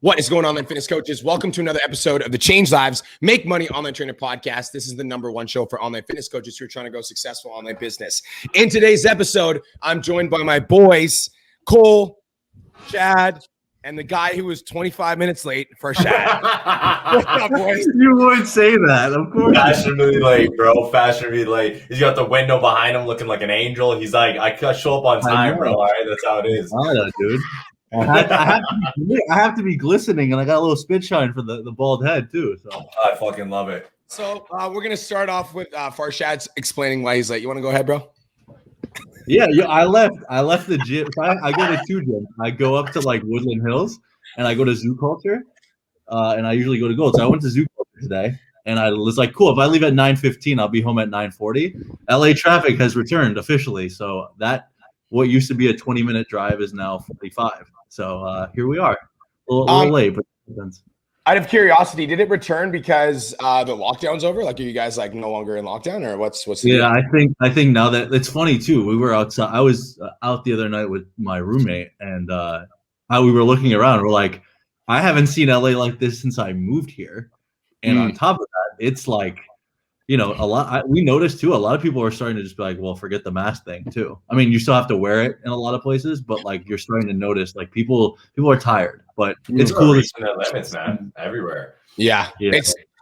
What is going on, online fitness coaches? Welcome to another episode of the Change Lives, Make Money Online Trainer podcast. This is the #1 show for online fitness coaches who are trying to go successful online business. In today's episode, I'm joined by my boys, Cole, Chad, and the guy who was 25 minutes late, Farshad. What's up, boys? You would say that, of course. Fashionably late, bro. Fashionably late. He's got the window behind him looking like an angel. He's like, I show up on time, bro. All right, that's how it is. I know, dude. I have to be glistening, and I got a little spit shine for the bald head too. So I fucking love it. So we're gonna start off with Farshad's explaining why he's late. You want to go ahead, bro? Yeah. I left the gym. I go to two gyms. I go up to like Woodland Hills, and I go to Zoo Culture, and I usually go to Gold. So I went to Zoo Culture today, and I was like, cool. If I leave at 9:15, I'll be home at 9:40. LA traffic has returned officially, so that what used to be a 20-minute drive is now 45. So here we are, a little late, but out of curiosity, did it return because the lockdown's over? Like, are you guys like no longer in lockdown, or what's the deal? I think now that it's funny too. We were outside. I was out the other night with my roommate, and we were looking around. We're like, I haven't seen LA like this since I moved here. And on top of that, it's like, you know, we noticed too, a lot of people are starting to just be like, well, forget the mask thing too. I mean, you still have to wear it in a lot of places, but like you're starting to notice like people are tired, but it's cool. Limits, man, everywhere. Yeah.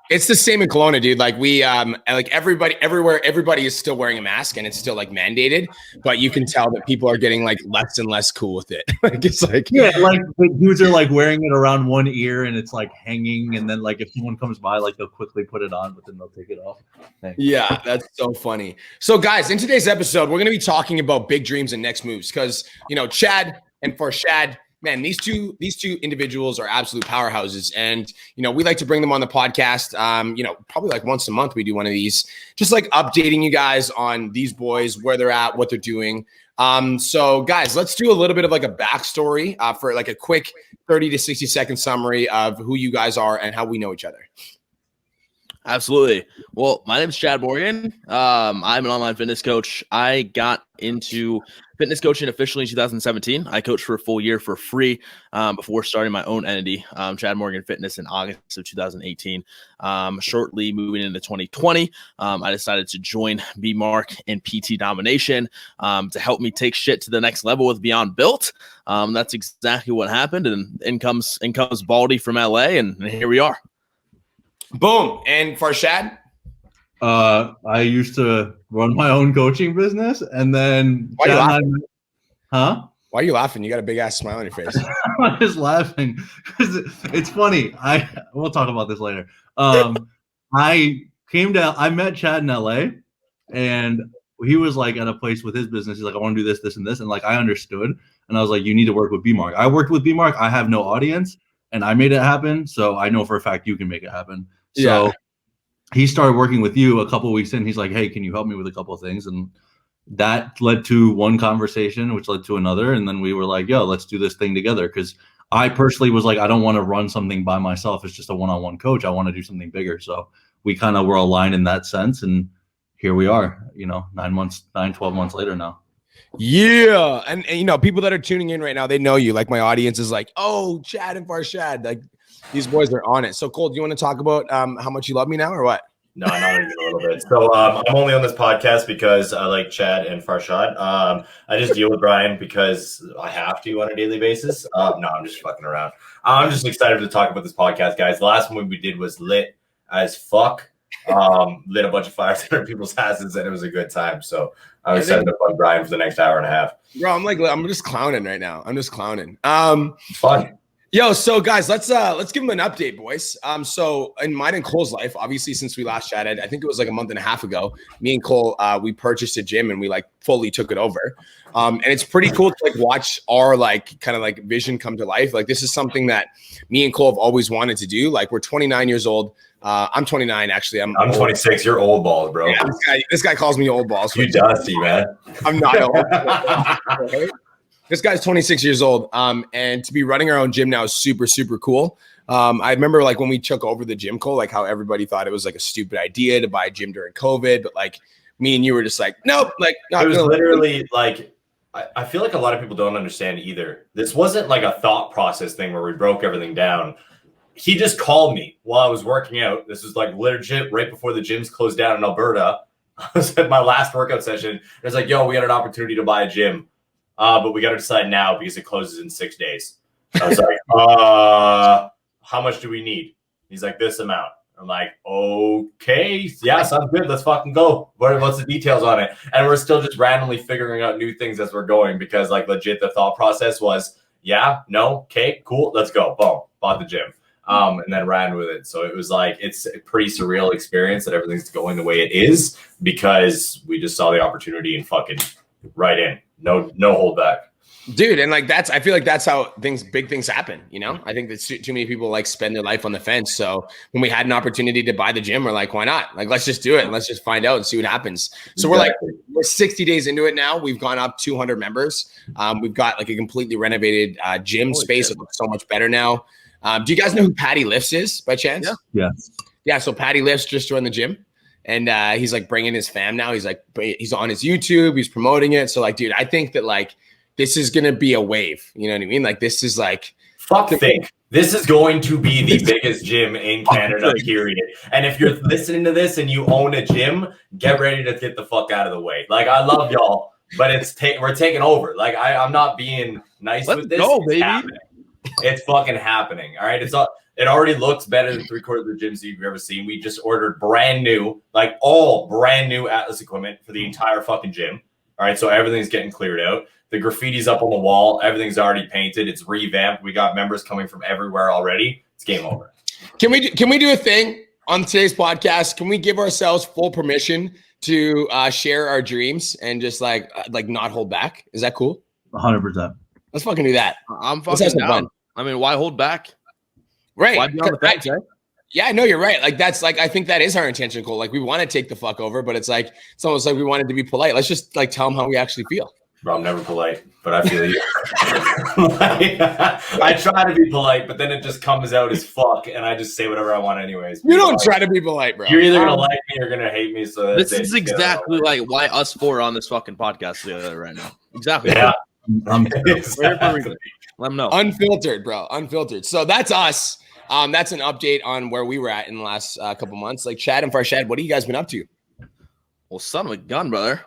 It's the same in Kelowna, dude. Like we, like everybody, everywhere, everybody is still wearing a mask, and it's still like mandated. But you can tell that people are getting like less and less cool with it. Like it's like like the dudes are like wearing it around one ear, and it's like hanging. And then like if someone comes by, like they'll quickly put it on, but then they'll take it off. Thanks. Yeah, that's so funny. So guys, in today's episode, we're gonna be talking about big dreams and next moves because Chad and Farshad. Man, these two individuals are absolute powerhouses, and we like to bring them on the podcast. Probably like once a month we do one of these, just like updating you guys on these boys, where they're at, what they're doing. So guys, let's do a little bit of like a backstory for like a quick 30 to 60 second summary of who you guys are and how we know each other. Absolutely. Well, my name is Chad Morgan. I'm an online fitness coach. I got into fitness coaching officially in 2017. I coached for a full year for free before starting my own entity, Chad Morgan Fitness, in August of 2018. Shortly moving into 2020, I decided to join B-Mark in PT Domination to help me take shit to the next level with Beyond Built. That's exactly what happened. And in comes Baldy from LA, and here we are. Boom. And Farshad? I used to run my own coaching business, and then Why are you laughing? Huh? Why are you laughing? You got a big ass smile on your face. I'm just laughing because it's funny. We'll talk about this later. I met Chad in LA, and he was like at a place with his business. He's like, I want to do this, this, and this. And like, I understood. And I was like, you need to work with B-Mark. I worked with B-Mark. I have no audience, and I made it happen. So I know for a fact you can make it happen. So he started working with you a couple of weeks in. He's like, hey, can you help me with a couple of things? And that led to one conversation, which led to another. And then we were like, yo, let's do this thing together. Because I personally was like, I don't want to run something by myself. It's just a one-on-one coach. I want to do something bigger. So we kind of were aligned in that sense. And here we are, 12 months later now. Yeah. And people that are tuning in right now, they know you. Like my audience is like, oh, Chad and Farshad. Like these boys are on it. So Cole, do you want to talk about how much you love me now or what? No, not even a little bit. So I'm only on this podcast because I like Chad and Farshad. I just deal with Brian because I have to on a daily basis. No, I'm just fucking around. I'm just excited to talk about this podcast, guys. The last one we did was lit as fuck. Lit a bunch of fires under people's asses, and it was a good time. So I'm excited to plug Brian for the next hour and a half. Bro, I'm just clowning right now. I'm just clowning. Fun. Yo, so guys, let's give them an update, boys. So in mine and Cole's life, obviously since we last chatted, I think it was like a month and a half ago, me and Cole, we purchased a gym and we like fully took it over. And it's pretty cool to like watch our like kind of like vision come to life. Like this is something that me and Cole have always wanted to do. Like we're 29 years old. I'm 29 actually. I'm 26. You're old balls, bro. Yeah, this guy calls me old balls. You dusty, man. I'm not old. This guy's 26 years old. And to be running our own gym now is super, super cool. I remember like when we took over the gym, Cole, like how everybody thought it was like a stupid idea to buy a gym during COVID, but like me and you were just like, nope, like not it was literally like I feel like a lot of people don't understand either. This wasn't like a thought process thing where we broke everything down. He just called me while I was working out. This is like legit right before the gyms closed down in Alberta. I was at my last workout session. It's like, yo, we had an opportunity to buy a gym, but we got to decide now because it closes in 6 days. I was like, how much do we need? He's like, this amount. I'm like, okay, yeah, sounds good. Let's fucking go. What's the details on it? And we're still just randomly figuring out new things as we're going because, like, legit, the thought process was, yeah, no, okay, cool, let's go. Boom, bought the gym. And then ran with it. So it was like, it's a pretty surreal experience that everything's going the way it is because we just saw the opportunity and fucking right in. No hold back. Dude, and like I feel like that's how big things happen, you know? I think that too many people like spend their life on the fence. So when we had an opportunity to buy the gym, we're like, why not? Like, let's just do it and let's just find out and see what happens. So we're 60 days into it now. We've gone up 200 members. We've got like a completely renovated gym space. It looks so much better now. Do you guys know who Patty Lifts is by chance? Yeah. So Patty Lifts just joined the gym. And he's like bringing his fam now. He's on his YouTube. He's promoting it. So like, dude, I think that like, this is going to be a wave. You know what I mean? Like, this is like... This is going to be the biggest gym in Canada, period. And if you're listening to this and you own a gym, get ready to get the fuck out of the way. Like, I love y'all, but we're taking over. Like, I'm not being nice with this. Go, baby. Happening. It's fucking happening. All right? It already looks better than 3/4 of the gyms you've ever seen. We just ordered brand new, like all brand new Atlas equipment for the entire fucking gym. All right? So everything's getting cleared out. The graffiti's up on the wall. Everything's already painted. It's revamped. We got members coming from everywhere already. It's game over. Can we do a thing on today's podcast? Can we give ourselves full permission to share our dreams and just like not hold back? Is that cool? 100%. Let's fucking do that. I'm fucking down. Fun. I mean, why hold back? Right. Why be on the fence, eh? Yeah, I know you're right. Like that's like I think that is our intention, Cole. Like we want to take the fuck over, but it's almost like we wanted to be polite. Let's just like tell them how we actually feel. Bro, I'm never polite, but I feel you. I try to be polite, but then it just comes out as fuck, and I just say whatever I want anyways. You don't try to be polite, bro. You're either going to like me or going to hate me. So this is exactly like why us four are on this fucking podcast together right now. Exactly. Yeah. Exactly. Let them know. Unfiltered, bro. Unfiltered. So that's us. That's an update on where we were at in the last couple months. Like Chad and Farshad, what have you guys been up to? Well, son of a gun, brother.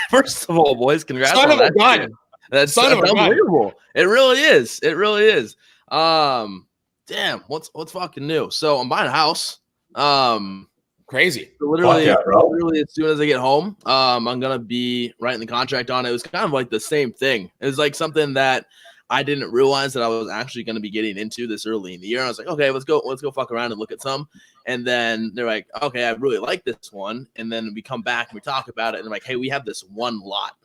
First of all, boys, congrats son on of a gun. Shit. That's unbelievable. It really is. It really is. Damn, what's fucking new? So I'm buying a house. Crazy. Literally as soon as I get home, I'm gonna be writing the contract on it. It was kind of like the same thing. It was like something that I didn't realize that I was actually going to be getting into this early in the year. I was like, okay, let's go fuck around and look at some. And then they're like, okay, I really like this one. And then we come back and we talk about it. And they're like, hey, we have this one lot.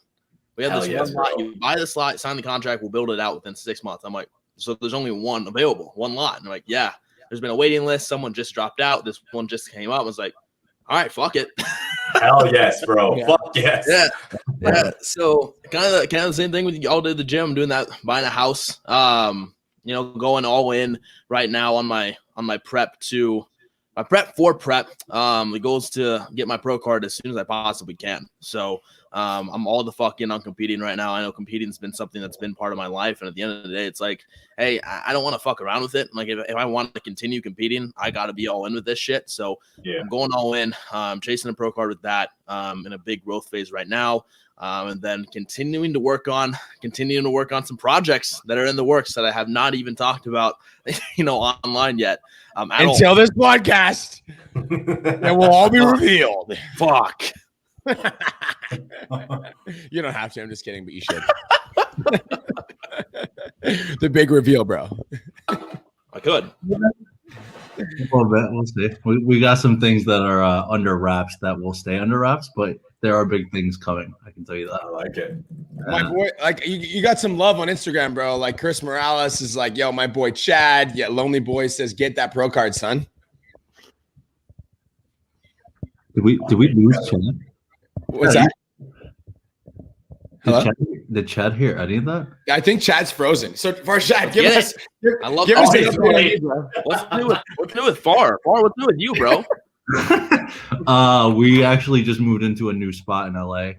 We have one lot. You buy this lot, sign the contract, we'll build it out within 6 months. I'm like, so there's only one available, one lot. And they're like, yeah, there's been a waiting list. Someone just dropped out. This one just came up. I was like, all right, fuck it. Hell yes, bro. Yeah. Fuck yes. Yeah. So kind of the same thing with y'all did the gym. I'm doing that, buying a house. Going all in right now on my prep for prep. The goal is to get my pro card as soon as I possibly can. So I'm all the fuck in on competing right now. I know competing's been something that's been part of my life. And at the end of the day, it's like, hey, I don't want to fuck around with it. Like if I want to continue competing, I got to be all in with this shit. So I'm going all in. Chasing a pro card with that in a big growth phase right now. And then continuing to work on some projects that are in the works that I have not even talked about, online yet. Until this podcast, it will all be revealed. Fuck. You don't have to. I'm just kidding, but you should. The big reveal, bro. I could. A little bit. We'll see. We got some things that are under wraps that will stay under wraps, but there are big things coming. I can tell you that. I like it. My boy, like you got some love on Instagram, bro. Like Chris Morales is like, yo, my boy Chad. Yeah, Lonely Boy says, get that pro card, son. Did we lose Chad? What's that? Did Chad hear any of that? I think Chad's frozen. So Farshad, give us. I love give that. us an update on you, bro. What's new with Far? What's new with you, bro? We actually just moved into a new spot in LA.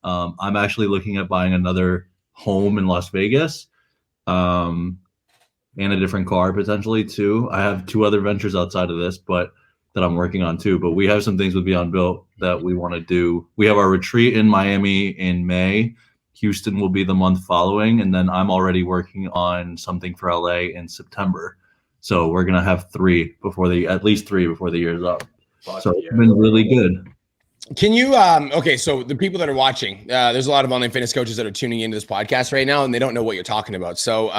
I'm actually looking at buying another home in Las Vegas, and a different car potentially too. I have 2 other ventures outside of this, but that I'm working on too. But we have some things with Beyond Built that we want to do. We have our retreat in Miami in May. Houston will be the month following, and then I'm already working on something for LA in September. So we're gonna have at least three before the year's up. So it's been really good. Can you okay, so the people that are watching, there's a lot of online fitness coaches that are tuning into this podcast right now and they don't know what you're talking about. So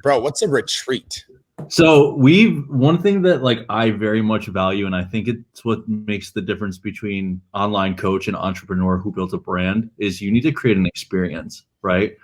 bro, what's a retreat? So one thing that like I very much value, and I think it's what makes the difference between online coach and entrepreneur who built a brand, is you need to create an experience, right?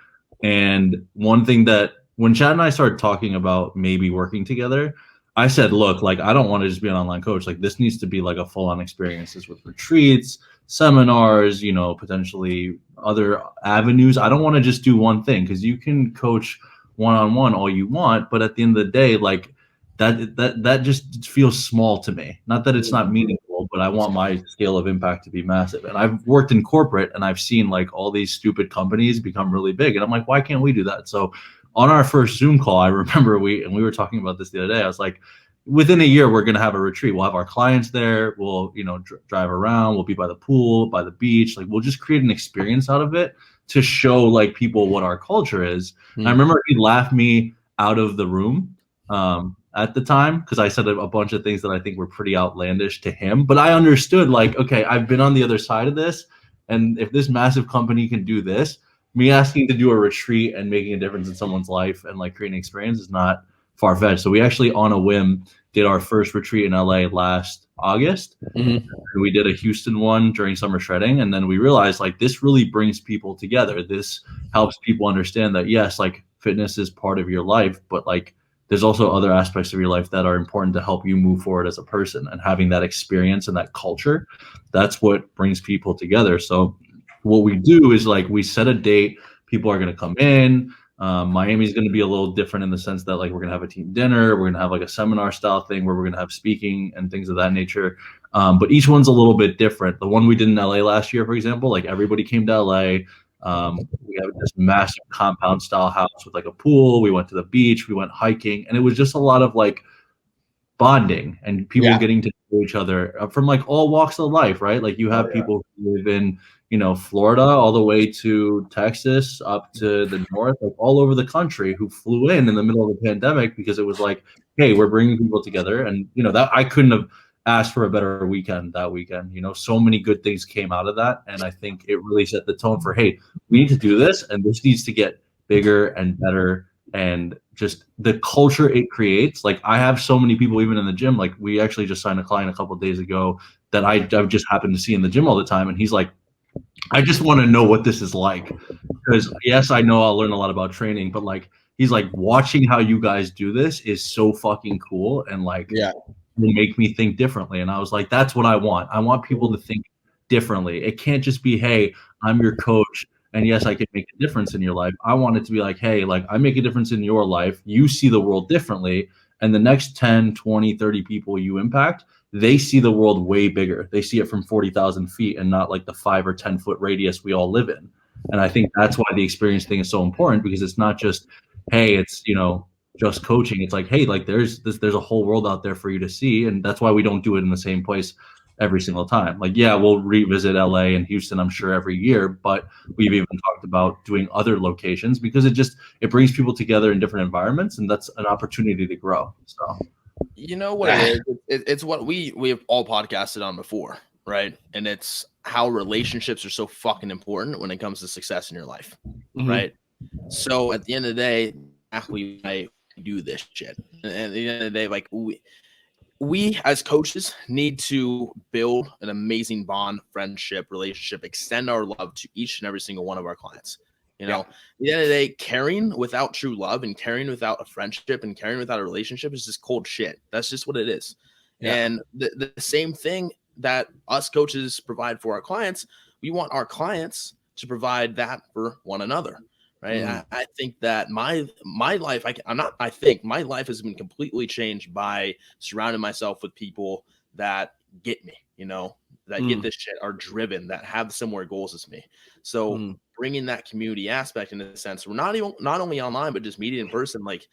And one thing that when Chad and I started talking about maybe working together, I said, look, like I don't want to just be an online coach. Like this needs to be like a full-on experiences with retreats, seminars, potentially other avenues. I don't want to just do one thing, because you can coach one-on-one all you want, but at the end of the day, like that just feels small to me. Not that it's not meaningful, but I want my scale of impact to be massive. And I've worked in corporate and I've seen like all these stupid companies become really big, and I'm like, why can't we do that? So on our first Zoom call, I remember we were talking about this the other day. I was like, within a year, we're going to have a retreat. We'll have our clients there. We'll, drive around. We'll be by the pool, by the beach. Like we'll just create an experience out of it to show like people what our culture is. And I remember he laughed me out of the room at the time, because I said a bunch of things that I think were pretty outlandish to him. But I understood, like, okay, I've been on the other side of this. And if this massive company can do this, me asking to do a retreat and making a difference in someone's life and like creating experience is not far-fetched. So we actually, on a whim, did our first retreat in LA last August. And we did a Houston one during summer shredding. And then we realized like this really brings people together. This helps people understand that, yes, like fitness is part of your life, but like there's also other aspects of your life that are important to help you move forward as a person. And having that experience and that culture, that's what brings people together. So what we do is like we set a date. People are going to come in. Miami's going to be a little different in the sense that like we're going to have a team dinner. We're going to have like a seminar style thing where we're going to have speaking and things of that nature. But each one's a little bit different. The one we did in LA last year, for example, like everybody came to LA. We have this massive compound style house with like a pool. We went to the beach. We went hiking. And it was just a lot of like bonding and people getting to know each other from like all walks of life, right? Like you have people who live in Florida all the way to Texas up to the north, like all over the country, who flew in the middle of the pandemic because it was like, hey, we're bringing people together. And, that I couldn't have asked for a better weekend that weekend. So many good things came out of that. And I think it really set the tone for, hey, we need to do this. And this needs to get bigger and better. And just the culture it creates. Like I have so many people, even in the gym, like we actually just signed a client a couple of days ago that I've just happened to see in the gym all the time. And he's like, I just want to know what this is like, because yes, I know I'll learn a lot about training, but like, he's like, watching how you guys do this is so fucking cool. And like, will make me think differently. And I was like, that's what I want. I want people to think differently. It can't just be, hey, I'm your coach. And yes, I can make a difference in your life. I want it to be like, hey, like I make a difference in your life. You see the world differently. And the next 10, 20, 30 people you impact, they see the world way bigger. They see it from 40,000 feet and not like the 5 or 10 foot radius we all live in. And I think that's why the experience thing is so important, because it's not just, hey, it's, just coaching. It's like, hey, like there's a whole world out there for you to see. And that's why we don't do it in the same place every single time. Like, yeah, we'll revisit LA and Houston, I'm sure, every year, but we've even talked about doing other locations because it brings people together in different environments, and that's an opportunity to grow. So you know what it is? It's what we have all podcasted on before, right? And it's how relationships are so fucking important when it comes to success in your life, right? So at the end of the day, I do this shit. And at the end of the day, like we as coaches need to build an amazing bond, friendship, relationship, extend our love to each and every single one of our clients. At the end of the day, caring without true love and caring without a friendship and caring without a relationship is just cold shit. That's just what it is. And the same thing that us coaches provide for our clients, we want our clients to provide that for one another. Right. I think that my life, my life has been completely changed by surrounding myself with people that get me, that get this shit are driven, that have similar goals as me. So bringing that community aspect in a sense, we're not only online, but just meeting in person. Like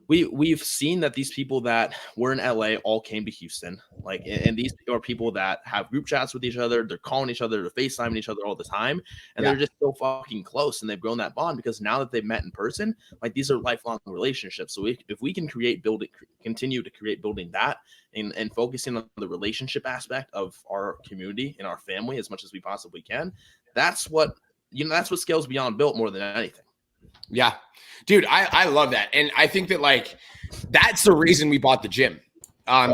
we've seen that these people that were in LA all came to Houston. Like, and these are people that have group chats with each other. They're calling each other, they're FaceTiming each other all the time. And they're just so fucking close, and they've grown that bond because now that they've met in person, like these are lifelong relationships. So if we can continue to create building that and focusing on the relationship aspect of our community and our family as much as we possibly can, that's what scales beyond built more than anything. Yeah, dude, I love that. And I think that like, that's the reason we bought the gym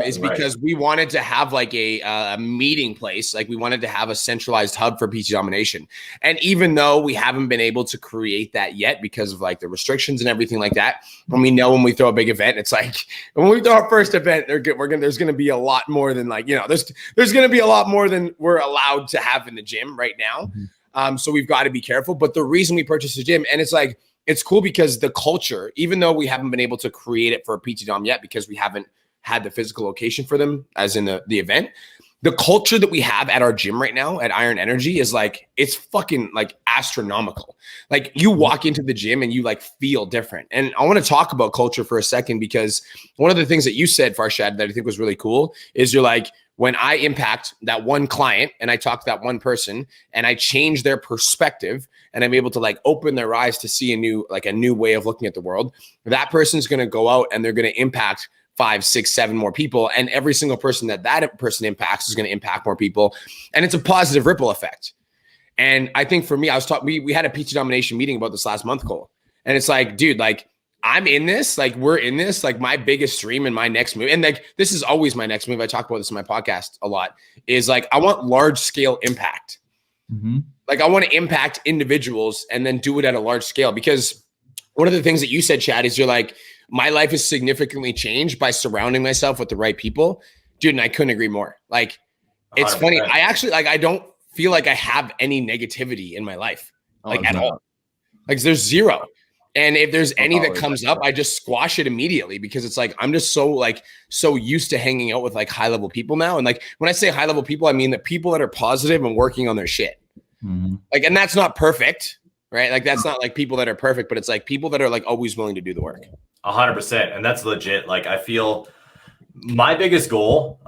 is because we wanted to have like a meeting place. Like we wanted to have a centralized hub for PT domination. And even though we haven't been able to create that yet because of like the restrictions and everything like that, when we know when we throw a big event, it's like when we throw our first event, there's going to be a lot more than like, there's going to be a lot more than we're allowed to have in the gym right now. So we've got to be careful. But the reason we purchased the gym, and it's like, it's cool because the culture, even though we haven't been able to create it for a PT Dom yet because we haven't had the physical location for them as in the event, the culture that we have at our gym right now at Iron Energy is like, it's fucking like astronomical. Like you walk into the gym and you like feel different. And I want to talk about culture for a second because one of the things that you said, Farshad, that I think was really cool is you're like, when I impact that one client and I talk to that one person and I change their perspective and I'm able to like open their eyes to see a new way of looking at the world, that person's going to go out and they're going to impact 5, 6, 7 more people. And every single person that person impacts is going to impact more people. And it's a positive ripple effect. And I think for me, we had a PT domination meeting about this last month, Cole. And it's like, dude, like I'm in this, like we're in this, like my biggest stream and my next move. And like, this is always my next move. I talk about this in my podcast a lot is like, I want large scale impact. Like I want to impact individuals and then do it at a large scale, because one of the things that you said, Chad, is you're like, my life is significantly changed by surrounding myself with the right people. Dude, and I couldn't agree more. Like, it's 100%. Funny. I actually, like, I don't feel like I have any negativity in my life, like at all. Like there's zero. And if there's any that comes up, I just squash it immediately because it's like, I'm just so used to hanging out with like high level people now. And like, when I say high level people, I mean the people that are positive and working on their shit. Like, and that's not perfect, right? Like, that's not like people that are perfect, but it's like people that are like always willing to do the work. 100%. And that's legit. Like, I feel my biggest goal,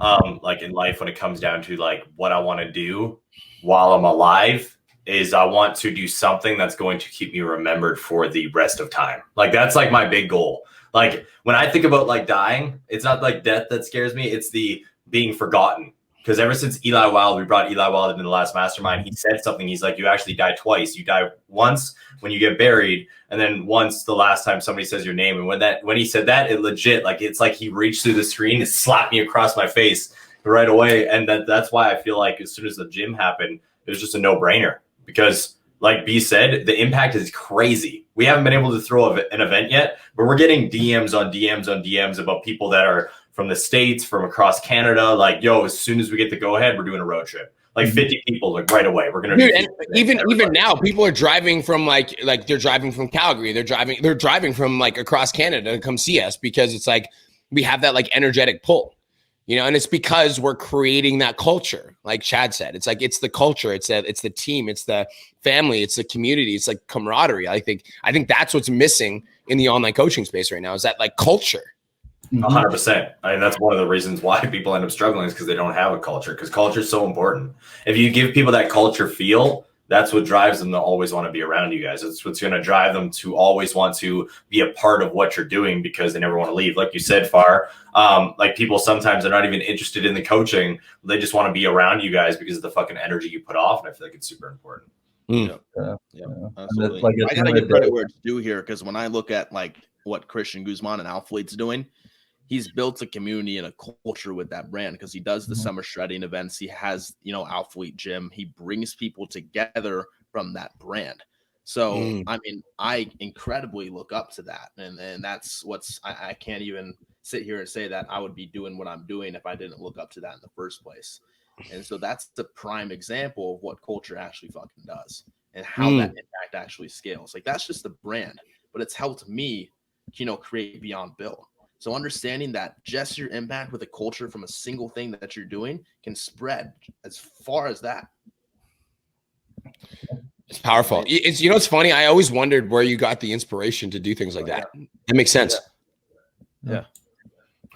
like in life, when it comes down to like what I want to do while I'm alive, is I want to do something that's going to keep me remembered for the rest of time. Like, that's like my big goal. Like, when I think about like dying, it's not like death that scares me. It's the being forgotten. Because ever since we brought Eli Wild into the last mastermind, he said something. He's like, you actually die twice. You die once when you get buried, and then once the last time somebody says your name. And when he said that, it legit, like, it's like he reached through the screen and slapped me across my face right away. And that's why I feel like as soon as the gym happened, it was just a no-brainer. Because like B said, the impact is crazy. We haven't been able to throw an event yet, but we're getting DMs on DMs on DMs about people that are from the States, from across Canada. Like, yo, as soon as we get the go ahead, we're doing a road trip. Like 50 people, like right away. We're gonna. Dude, and even now, people are driving from like they're driving from Calgary. They're driving from like across Canada to come see us because it's like we have that like energetic pull, and it's because we're creating that culture. Like Chad said, it's like it's the culture, it's the team, it's the family, it's the community, it's like camaraderie. I think that's what's missing in the online coaching space right now is that like culture. 100%. I mean, that's one of the reasons why people end up struggling is because they don't have a culture, because culture is so important. If you give people that culture feel, that's what drives them to always want to be around you guys. It's what's going to drive them to always want to be a part of what you're doing because they never want to leave. Like you said, Far, like people sometimes are not even interested in the coaching. They just want to be around you guys because of the fucking energy you put off. And I feel like it's super important. Yeah, absolutely. Like, I got to give credit where it's due here, because when I look at like what Christian Guzman and Alfleet's doing, he's built a community and a culture with that brand because he does the summer shredding events. He has, Alfleet Gym. He brings people together from that brand. So, I mean, I incredibly look up to that. And that's I can't even sit here and say that I would be doing what I'm doing if I didn't look up to that in the first place. And so that's the prime example of what culture actually fucking does and how that impact actually scales. Like, that's just the brand, but it's helped me, create Beyond Built. So understanding that just your impact with a culture from a single thing that you're doing can spread as far as that. It's powerful. It's, you know, it's funny. I always wondered where you got the inspiration to do things like that. That makes sense. Yeah.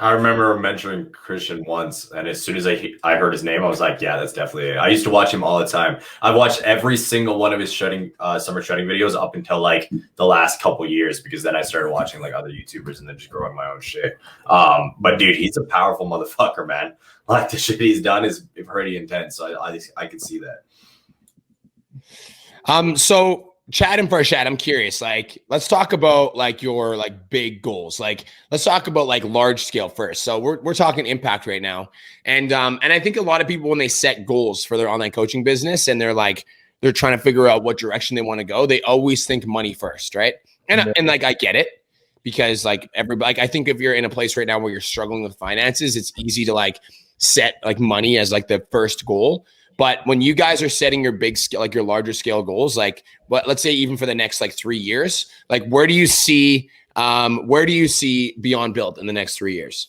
I remember mentoring Christian once, and as soon as I heard his name, I was like, yeah, that's definitely it. I used to watch him all the time. I've watched every single one of his summer shredding videos up until like the last couple years, because then I started watching like other YouTubers and then just growing my own shit. But dude, he's a powerful motherfucker, man. Like the shit he's done is pretty intense. So I can see that. So Chad and Farshad, I'm curious, like, let's talk about like your like big goals. Like, let's talk about like large scale first. So we're talking impact right now. And I think a lot of people, when they set goals for their online coaching business and they're trying to figure out what direction they want to go, they always think money first. Right. And like, I get it, because like everybody, like, I think if you're in a place right now where you're struggling with finances, it's easy to like set like money as like the first goal. But when you guys are setting your big scale, like your larger scale goals, like let's say even for the next like 3 years, like where do you see Beyond Built in the next 3 years?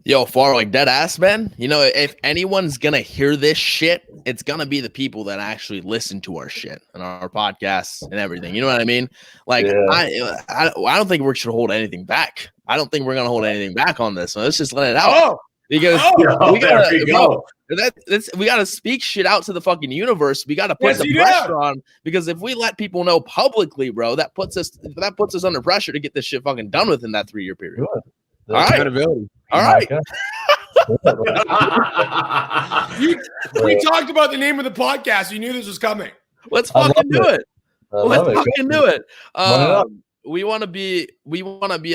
Yo, far like dead ass, man. You know, if anyone's gonna hear this shit, it's gonna be the people that actually listen to our shit and our podcasts and everything. You know what I mean? Like, yeah. I don't think we should hold anything back. I don't think we're gonna hold anything back on this. So let's just let it out. Oh. Because we gotta speak shit out to the fucking universe. We gotta put the pressure on, because if we let people know publicly, bro, that puts us under pressure to get this shit fucking done within that 3-year period. All right. All right. We talked about the name of the podcast. You knew this was coming. Let's fucking do it. Let's fucking do it. We want to be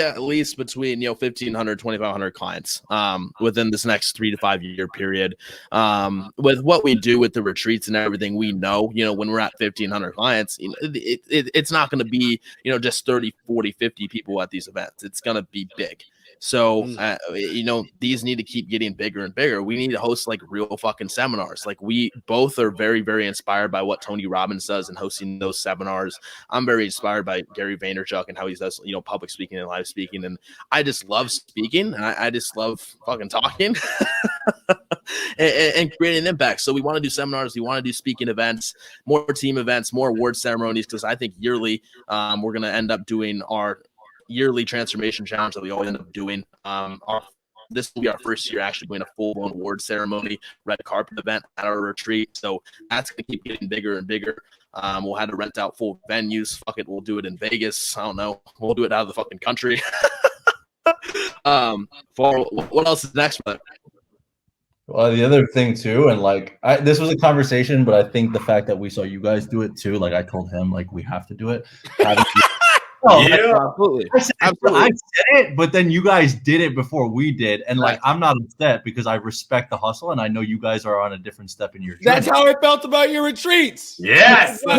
at least between 1,500, 2,500 clients within this next 3 to 5 year period. With what we do with the retreats and everything, we know, when we're at 1,500 clients, it's not going to be, just 30, 40, 50 people at these events. It's going to be big. So, these need to keep getting bigger and bigger. We need to host like real fucking seminars. Like, we both are very, very inspired by what Tony Robbins does and hosting those seminars. I'm very inspired by Gary Vaynerchuk and how he does, public speaking and live speaking. And I just love speaking. And I just love fucking talking and creating impact. So we want to do seminars. We want to do speaking events, more team events, more award ceremonies, because I think yearly we're going to end up doing our yearly transformation challenge that we always end up doing. This will be our first year actually doing a full-blown award ceremony, red carpet event at our retreat. So that's going to keep getting bigger and bigger. We'll have to rent out full venues. Fuck it, we'll do it in Vegas. I don't know. We'll do it out of the fucking country. What else is next, brother? Well, the other thing too, and like this was a conversation, but I think the fact that we saw you guys do it too, like I told him, like we have to do it. Oh, yeah, absolutely. I said it, but then you guys did it before we did, and like I'm not upset because I respect the hustle, and I know you guys are on a different step in your journey. That's how I felt about your retreats. Yes. We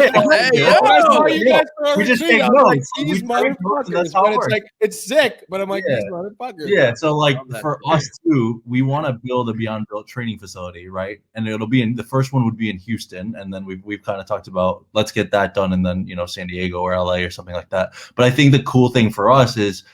just take notes. These motherfuckers. But it's like it's sick, but I'm like these motherfuckers. Yeah. So like for us too, we want to build a Beyond Built training facility, right? And it'll be the first one would be in Houston, and then we've kind of talked about let's get that done, and then San Diego or LA or something like that. But I think the cool thing for us is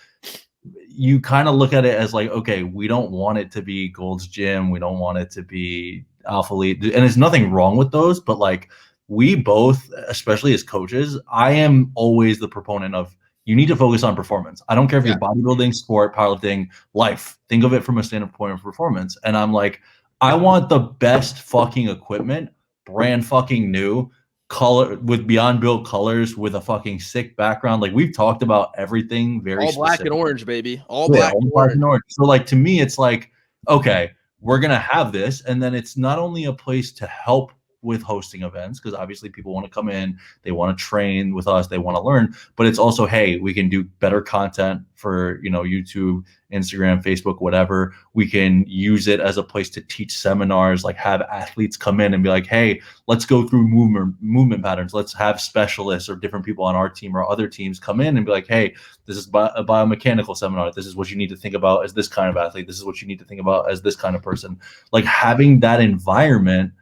you kind of look at it as like, okay, we don't want it to be Gold's Gym. We don't want it to be Alpha Elite. And there's nothing wrong with those. But like we both, especially as coaches, I am always the proponent of you need to focus on performance. I don't care if you're bodybuilding, sport, powerlifting, life. Think of it from a standpoint of performance. And I'm like, I want the best fucking equipment, brand fucking new, color with Beyond Built colors with a fucking sick background. Like we've talked about everything very all black and orange, baby. All black and orange. So like to me, it's like, okay, we're gonna have this, and then it's not only a place to help with hosting events, because obviously people want to come in, they want to train with us, they want to learn, but it's also, hey, we can do better content for YouTube, Instagram, Facebook, whatever. We can use it as a place to teach seminars, like have athletes come in and be like, hey, let's go through movement patterns. Let's have specialists or different people on our team or other teams come in and be like, hey, this is a biomechanical seminar. This is what you need to think about as this kind of athlete. This is what you need to think about as this kind of person. Like having that environment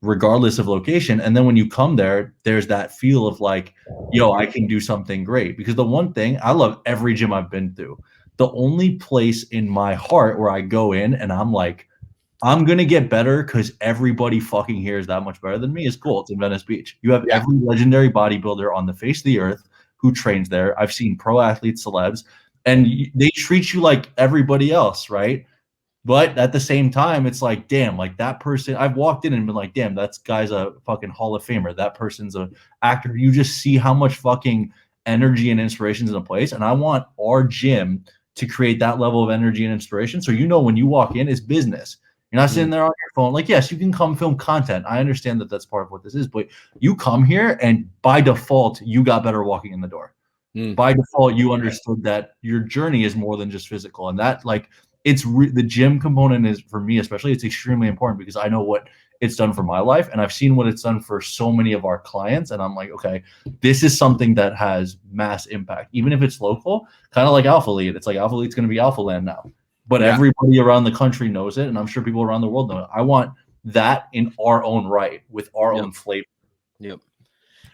regardless of location. And then when you come there, there's that feel of like, yo, I can do something great. Because the one thing, I love every gym I've been through. The only place in my heart where I go in and I'm like, I'm going to get better because everybody fucking here is that much better than me is cool. It's in Venice Beach. You have every legendary bodybuilder on the face of the earth who trains there. I've seen pro athletes, celebs, and they treat you like everybody else, right? But at the same time, it's like, damn, like that person, I've walked in and been like, damn, that guy's a fucking Hall of Famer. That person's an actor. You just see how much fucking energy and inspiration's in a place. And I want our gym to create that level of energy and inspiration. So, when you walk in, it's business. You're not sitting there on your phone. Like, yes, you can come film content. I understand that that's part of what this is, but you come here and by default, you got better walking in the door. By default, you understood that your journey is more than just physical. And that, like, the gym component is, for me especially, it's extremely important because I know what it's done for my life and I've seen what it's done for so many of our clients. And I'm like, okay, this is something that has mass impact, even if it's local, kind of like Alpha Elite. It's like Alpha Elite's going to be Alpha Land now. But everybody around the country knows it, and I'm sure people around the world know it. I want that in our own right, with our own flavor. Yep.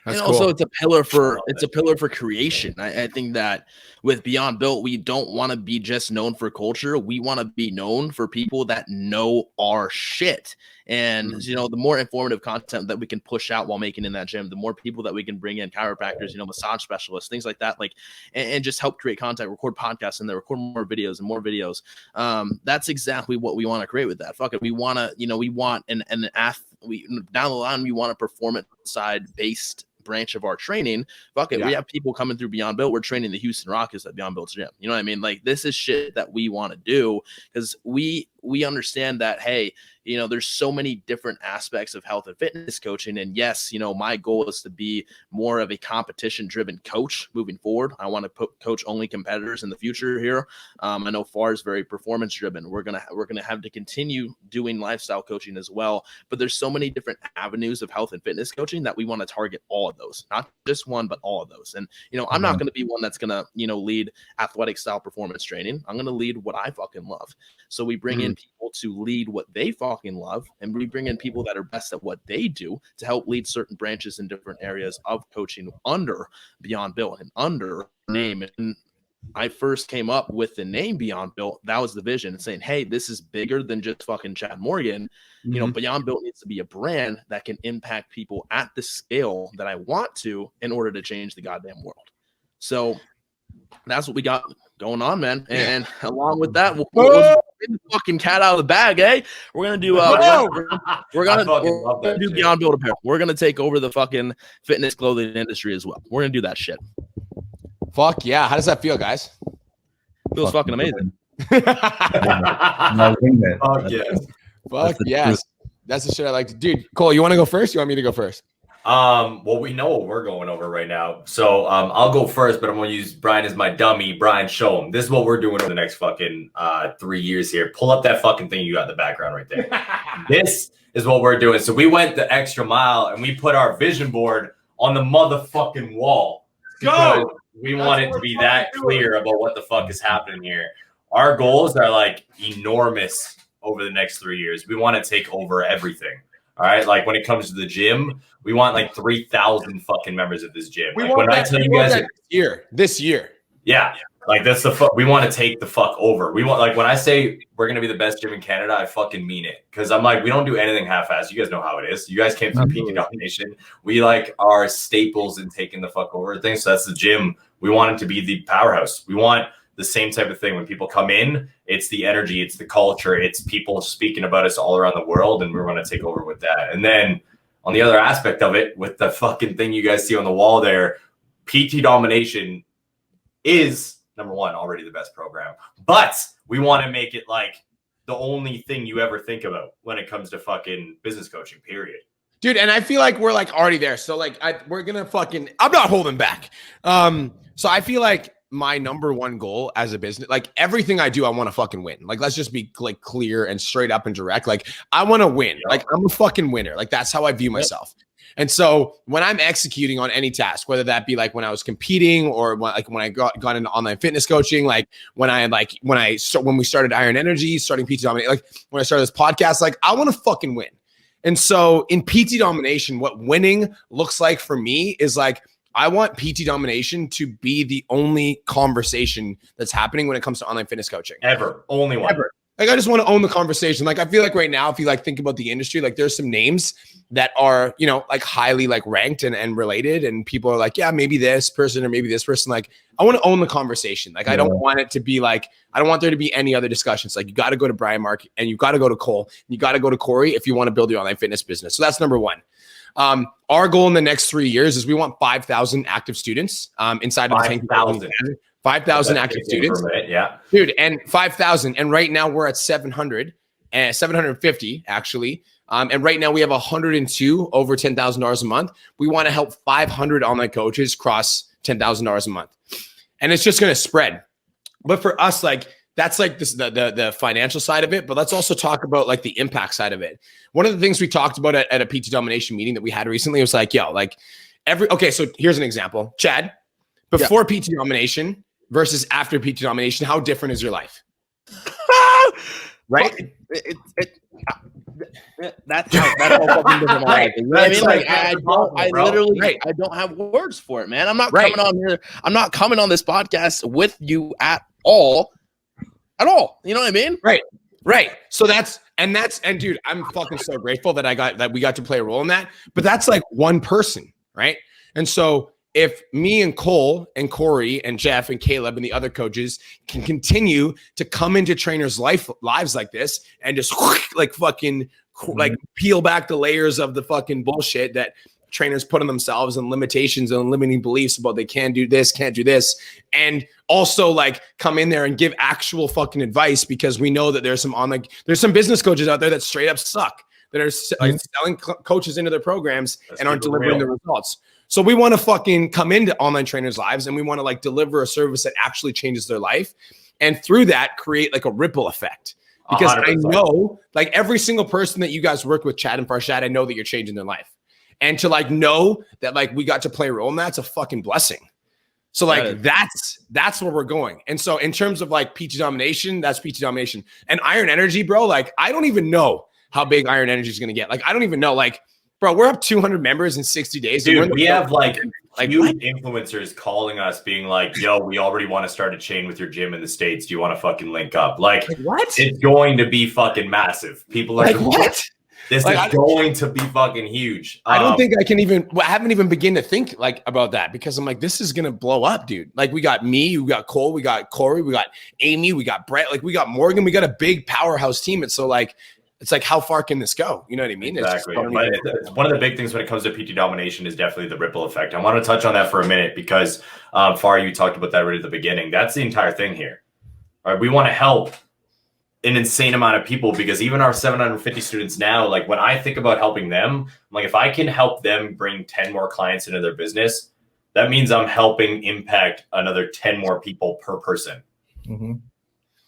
That's and cool. also it's a pillar for creation. I think that with Beyond Built, we don't want to be just known for culture. We want to be known for people that know our shit. And the more informative content that we can push out while making in that gym, the more people that we can bring in, chiropractors, massage specialists, things like that, like, and just help create content, record podcasts, and then record more videos and more videos. That's exactly what we want to create with that. Fuck it, we want to, we want an down the line, we want a performance side based branch of our training. Fuck it, we have people coming through Beyond Built. We're training the Houston Rockets at Beyond Built's gym. You know what I mean? Like, this is shit that we want to do because we understand that, hey, there's so many different aspects of health and fitness coaching. And yes, my goal is to be more of a competition driven coach moving forward. I want to coach only competitors in the future here. I know FAR is very performance driven. We're going to have to continue doing lifestyle coaching as well. But there's so many different avenues of health and fitness coaching that we want to target all of those, not just one, but all of those. And, I'm not going to be one that's going to, lead athletic style performance training. I'm going to lead what I fucking love. So we bring in people to lead what they fucking love, and we bring in people that are best at what they do to help lead certain branches in different areas of coaching under Beyond Built and under name. And I first came up with the name Beyond Built. That was the vision, saying, hey, this is bigger than just fucking Chad Morgan. Beyond Built needs to be a brand that can impact people at the scale that I want to in order to change the goddamn world. So that's what we got going on, man. And along with that, we'll get the fucking cat out of the bag, eh? We're gonna do we're gonna do Beyond Built apparel. We're gonna take over the fucking fitness clothing industry as well. We're gonna do that shit. Fuck yeah. How does that feel, guys? Feels fucking amazing. Fuck yes. Fuck yes. That's the shit I like to do. Cole, you want to go first? You want me to go first? Well, we know what we're going over right now. So I'll go first, but I'm gonna use Brian as my dummy. Brian, show him. This is what we're doing over the next fucking 3 years here. Pull up that fucking thing you got in the background right there. This is what we're doing. So we went the extra mile and we put our vision board on the motherfucking wall. Go! We want it to be that clear about what the fuck is happening here. Our goals are like enormous over the next 3 years. We want to take over everything. All right. Like when it comes to the gym, we want like 3,000 fucking members of this gym. Like when I tell you guys this year. Yeah. Like that's the fuck. We want to take the fuck over. We want, like when I say we're going to be the best gym in Canada, I fucking mean it. Cause I'm like, we don't do anything half-assed. You guys know how it is. You guys came through PT domination. We like are staples in taking the fuck over things. So that's the gym. We want it to be the powerhouse. We want the same type of thing. When people come in, it's the energy, it's the culture, it's people speaking about us all around the world, and we're going to take over with that. And then on the other aspect of it, with the fucking thing you guys see on the wall there, PT domination is number one, already the best program, but we want to make it like the only thing you ever think about when it comes to fucking business coaching, period. Dude, and I feel like we're like already there. So like we're gonna fucking, I'm not holding back. So I feel like my number one goal as a business, like everything I do, I want to fucking win. Like, let's just be like clear and straight up and direct. Like, I want to win. Yep. Like, I'm a fucking winner. Like, that's how I view myself. And so when I'm executing on any task, whether that be like when I was competing or when I got into online fitness coaching, like when we started Iron Energy, starting PT Dominate, like when I started this podcast, like I want to fucking win. And so in PT domination, what winning looks like for me is like, I want PT domination to be the only conversation that's happening when it comes to online fitness coaching. Ever. Only one. Ever. Like, I just want to own the conversation. Like, I feel like right now, if you like think about the industry, like there's some names that are, you know, like highly like ranked and related. And people are like, yeah, maybe this person or maybe this person. Like, I want to own the conversation. Like, I don't want it to be like, I don't want there to be any other discussions. Like, you got to go to Brian Mark and you got to go to Cole. And you got to go to Corey if you want to build your online fitness business. So that's number one. Our goal in the next 3 years is we want 5,000 active students inside of the 5,000. 5,000 active students. Yeah. Dude, and 5,000. And right now we're at 700 and 750 actually. And right now we have 102 over $10,000 a month. We want to help 500 online coaches cross $10,000 a month. And it's just going to spread. But for us, like, that's like this, the financial side of it. But let's also talk about like the impact side of it. One of the things we talked about at a PT domination meeting that we had recently was like, yo, like okay, so here's an example. Chad, before PT domination versus after PT domination, how different is your life? Right? That's how fucking different my life is. You know what I mean? Like, I don't have words for it, man. I'm not coming on here. I'm not coming on this podcast with you at all. At all. You know what I mean? Right. So and dude, I'm fucking so grateful that we got to play a role in that. But that's like one person, right? And so if me and Cole and Corey and Jeff and Caleb and the other coaches can continue to come into trainers' lives like this and just like fucking like peel back the layers of the fucking bullshit that trainers put on themselves and limitations and limiting beliefs about they can't do this, and also like come in there and give actual fucking advice, because we know that there's some business coaches out there that straight up suck, that are like selling coaches into their programs and aren't delivering the results. So we want to fucking come into online trainers' lives and we want to like deliver a service that actually changes their life, and through that create like a ripple effect. Because 100%. I know like every single person that you guys work with, Chad and Farshad, I know that you're changing their life. And to like know that like we got to play a role in that's a fucking blessing. So like that's where we're going. And so in terms of like PT domination, that's PT domination. And Iron Energy, bro, like I don't even know how big Iron Energy is going to get. Like I don't even know. Like, bro, we're up 200 members in 60 days. Dude, we have like huge influencers calling us being like, yo, we already want to start a chain with your gym in the States. Do you want to fucking link up? Like what? It's going to be fucking massive. People are like, what? This is going to be fucking huge. I don't think I haven't even begin to think like about that, because I'm like, this is going to blow up, dude. Like we got me, we got Cole, we got Corey, we got Amy, we got Brett, like we got Morgan, we got a big powerhouse team. And so like, it's like, how far can this go? You know what I mean? Exactly. It's one of the big things when it comes to PT domination is definitely the ripple effect. I want to touch on that for a minute because Far, you talked about that right at the beginning. That's the entire thing here. All right, we want to help an insane amount of people, because even our 750 students now, like when I think about helping them, I'm like, if I can help them bring 10 more clients into their business, that means I'm helping impact another 10 more people per person. Mm-hmm.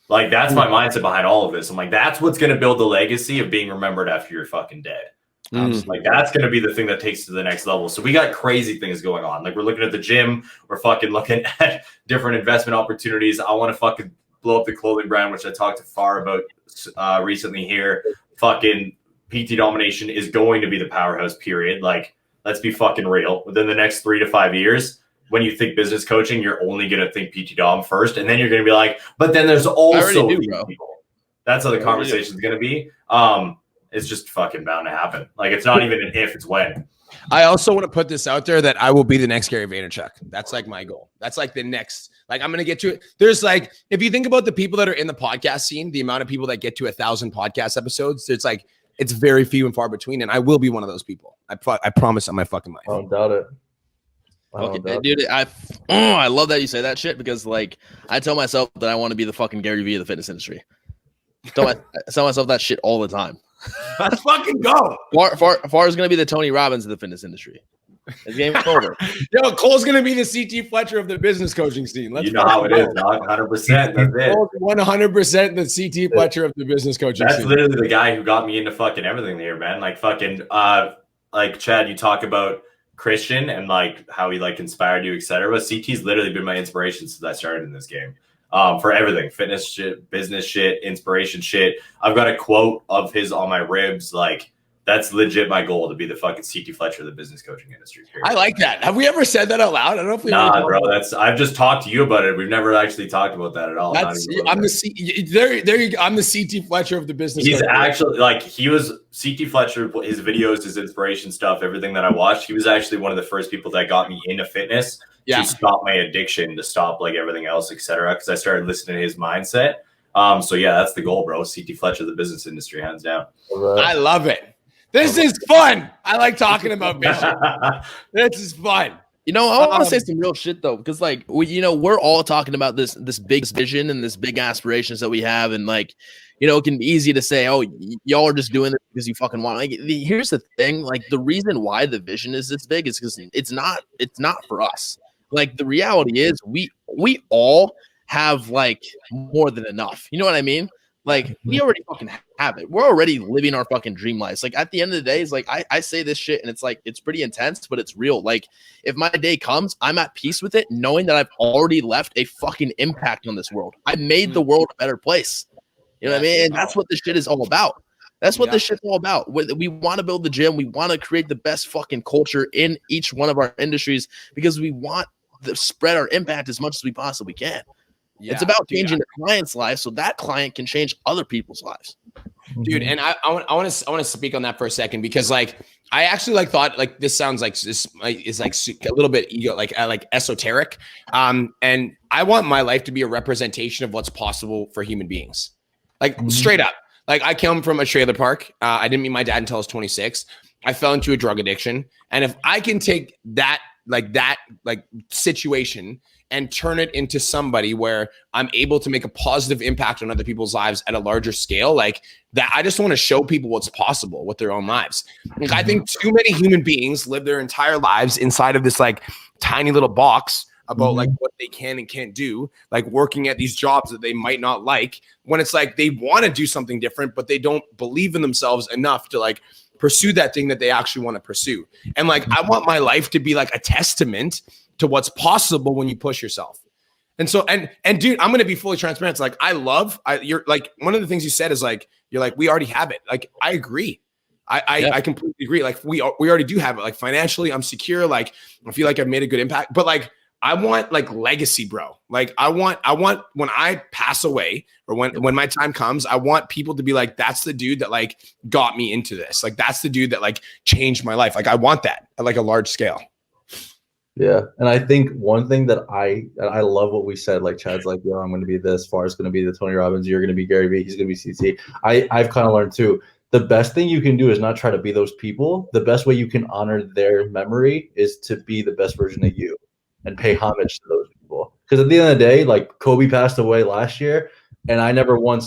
Like that's my mindset behind all of this. I'm like, that's what's going to build the legacy of being remembered after you're fucking dead. Like that's going to be the thing that takes to the next level. So we got crazy things going on. Like we're looking at the gym. We're fucking looking at different investment opportunities. I want to fucking blow up the clothing brand, which I talked to Far about recently here. Fucking PT domination is going to be the powerhouse, period. Like, let's be fucking real. Within the next 3 to 5 years, when you think business coaching, you're only going to think PT dom first. And then you're going to be like, but then there's also these people. That's how the conversation is going to be. It's just fucking bound to happen. Like, it's not even an if, it's when. I also want to put this out there that I will be the next Gary Vaynerchuk. That's like my goal. That's like the next, like I'm going to get to it. There's like, if you think about the people that are in the podcast scene, the amount of people that get to 1,000 podcast episodes, it's like, it's very few and far between. And I will be one of those people. I promise on my fucking life. I don't doubt it. Okay, dude, I love that you say that shit, because like I tell myself that I want to be the fucking Gary Vee of the fitness industry. I tell myself that shit all the time. Let's fucking go. Far is going to be the Tony Robbins of the fitness industry. It's game over. Yo, Cole's going to be the CT Fletcher of the business coaching scene. Let's you know how it is, dog. 100%. That's it. 100% the CT Fletcher of the business coaching scene. That's literally the guy who got me into fucking everything here, man. Like fucking, like Chad, you talk about Christian and like how he like inspired you, etc. But CT's literally been my inspiration since I started in this game. For everything, fitness shit, business shit, inspiration shit. I've got a quote of his on my ribs. Like That's legit my goal, to be the fucking CT Fletcher of the business coaching industry. Period. I like that. Have we ever said that out loud? I don't know if we Nah, bro. I've just talked to you about it. We've never actually talked about that at all. I'm the CT Fletcher of the business. He's actually like, he was CT Fletcher, his videos, his inspiration stuff, everything that I watched. He was actually one of the first people that got me into fitness to stop my addiction, to stop like everything else, etc. Because I started listening to his mindset. So yeah, that's the goal, bro. CT Fletcher of the business industry, hands down. I love it. This is fun. I like talking about vision. This is fun. You know, I want to say some real shit though, because like we're all talking about this big vision and this big aspirations that we have, and like, it can be easy to say, oh, y'all are just doing this because you fucking want. Like, here's the thing: like, the reason why the vision is this big is because it's not for us. Like, the reality is, we all have like more than enough. You know what I mean? Like, we already fucking have it. We're already living our fucking dream lives. Like, at the end of the day, it's like I say this shit and it's like, it's pretty intense, but it's real. Like, if my day comes, I'm at peace with it, knowing that I've already left a fucking impact on this world. I made the world a better place. You know what I mean? And that's what this shit is all about. That's what this shit's all about. We want to build the gym. We want to create the best fucking culture in each one of our industries because we want to spread our impact as much as we possibly can. Yeah, it's about changing the client's life so that client can change other people's lives. Dude, and I want to speak on that for a second, because like I actually like thought like this sounds like this is like a little bit ego, like esoteric. And I want my life to be a representation of what's possible for human beings. Like straight up. Like, I come from a trailer park. I didn't meet my dad until I was 26. I fell into a drug addiction. And if I can take that situation and turn it into somebody where I'm able to make a positive impact on other people's lives at a larger scale, like that, I just want to show people what's possible with their own lives. Like, I think too many human beings live their entire lives inside of this like tiny little box about like what they can and can't do, like working at these jobs that they might not like, when it's like they want to do something different, but they don't believe in themselves enough to like pursue that thing that they actually want to pursue. And like, I want my life to be like a testament to what's possible when you push yourself. And so, and dude, I'm going to be fully transparent. It's like, you're like, one of the things you said is like, you're like, we already have it. Like, I agree. I completely agree. Like, we already do have it. Like, financially, I'm secure. Like, I feel like I've made a good impact, but like, I want like legacy, bro. Like, I want when I pass away, or when my time comes, I want people to be like, that's the dude that like got me into this. Like, that's the dude that like changed my life. Like, I want that at like a large scale. Yeah. And I think one thing that I love what we said, like Chad's like, yo, I'm going to be this, Far's going to be the Tony Robbins, you're going to be Gary Vee, he's going to be CT. I've kind of learned too, the best thing you can do is not try to be those people. The best way you can honor their memory is to be the best version of you and pay homage to those people. Because at the end of the day, like Kobe passed away last year, and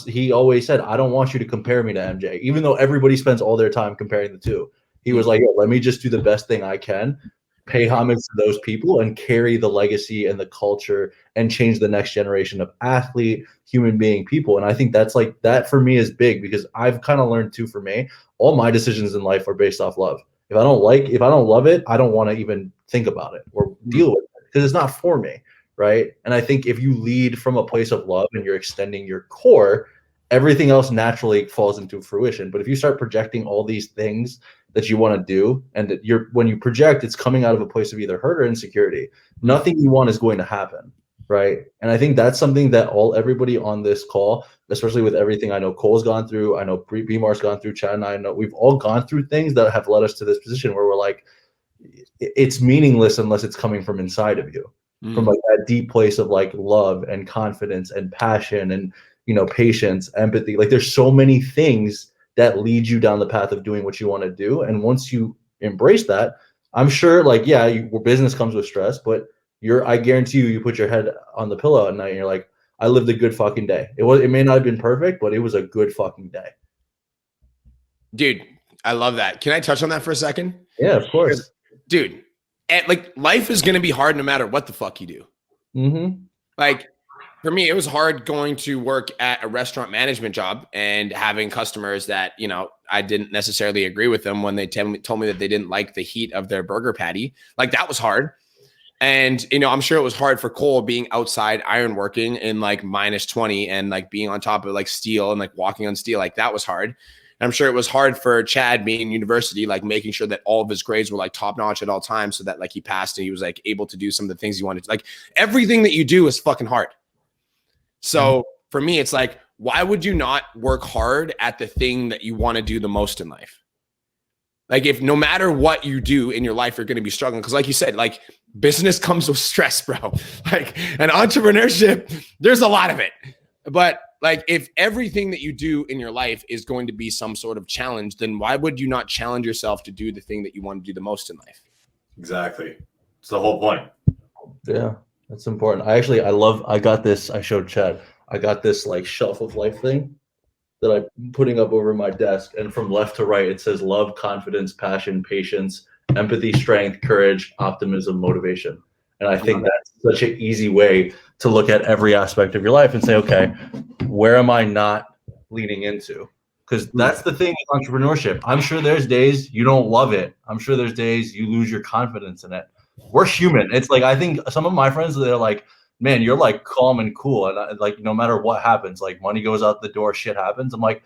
he always said, I don't want you to compare me to MJ, even though everybody spends all their time comparing the two. He was like, let me just do the best thing I can, pay homage to those people, and carry the legacy and the culture and change the next generation of athlete, human being, people. And I think that's like, that for me is big, because I've kind of learned too, for me, all my decisions in life are based off love. If I don't love it, I don't want to even think about it or deal with it, because it's not for me, right? And I think if you lead from a place of love and you're extending your core, everything else naturally falls into fruition. But if you start projecting all these things that you want to do, and when you project, it's coming out of a place of either hurt or insecurity, nothing you want is going to happen, right? And I think that's something that everybody on this call, especially with everything I know Cole's gone through, I know B-Mar's gone through, Chad and I know we've all gone through things that have led us to this position where we're like, it's meaningless unless it's coming from inside of you, from like that deep place of like love and confidence and passion and, patience, empathy. Like, there's so many things that lead you down the path of doing what you want to do. And once you embrace that, I'm sure, like, business comes with stress, but I guarantee you put your head on the pillow at night and you're like, I lived a good fucking day. It may not have been perfect, but it was a good fucking day. Dude, I love that. Can I touch on that for a second? Yeah, of course. Dude, like, life is going to be hard no matter what the fuck you do. Mm-hmm. Like, for me, it was hard going to work at a restaurant management job and having customers that, I didn't necessarily agree with them when they told me that they didn't like the heat of their burger patty. Like, that was hard. And, I'm sure it was hard for Cole being outside ironworking in like -20 and like being on top of like steel and like walking on steel. Like, that was hard. I'm sure it was hard for Chad being in university, like making sure that all of his grades were like top notch at all times so that like he passed and he was like able to do some of the things he wanted to. Like everything that you do is fucking hard. So for me, it's like, why would you not work hard at the thing that you want to do the most in life? Like if no matter what you do in your life, you're going to be struggling. Because like you said, like business comes with stress, bro. Like and entrepreneurship, there's a lot of it. But like if everything that you do in your life is going to be some sort of challenge, then why would you not challenge yourself to do the thing that you want to do the most in life? Exactly. It's the whole point. Yeah, that's important. I got this. I showed Chad. I got this like shelf of life thing that I'm putting up over my desk. And from left to right, it says love, confidence, passion, patience, empathy, strength, courage, optimism, motivation. And I think that's such an easy way to look at every aspect of your life and say, okay, where am I not leaning into? Because that's the thing with entrepreneurship. I'm sure there's days you don't love it. I'm sure there's days you lose your confidence in it. We're human. It's like, I think some of my friends, they're like, man, you're like calm and cool. And like, no matter what happens, like money goes out the door, shit happens. I'm like,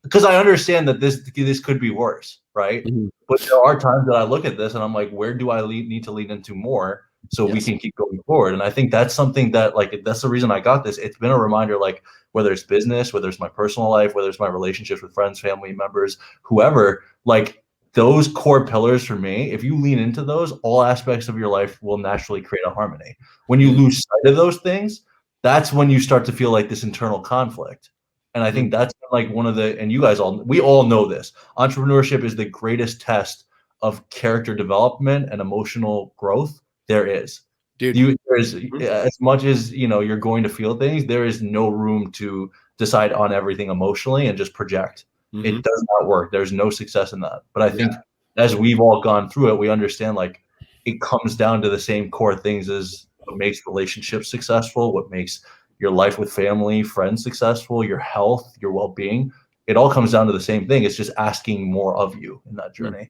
because I understand that this could be worse, right? Mm-hmm. But there are times that I look at this and I'm like, where do I need to lean into more so we can keep going forward? And I think that's something that like, that's the reason I got this. It's been a reminder, like whether it's business, whether it's my personal life, whether it's my relationships with friends, family members, whoever, like those core pillars for me, if you lean into those, all aspects of your life will naturally create a harmony. When you lose sight of those things, that's when you start to feel like this internal conflict. And I think that's like one of the, and you guys we all know this, entrepreneurship is the greatest test of character development and emotional growth there is. Dude, there's as much as, you know, you're going to feel things, there is no room to decide on everything emotionally and just project. Mm-hmm. It does not work. There's no success in that. But I think as we've all gone through it, we understand like it comes down to the same core things as what makes relationships successful, what makes your life with family, friends successful, your health, your well-being. It all comes down to the same thing. It's just asking more of you in that journey.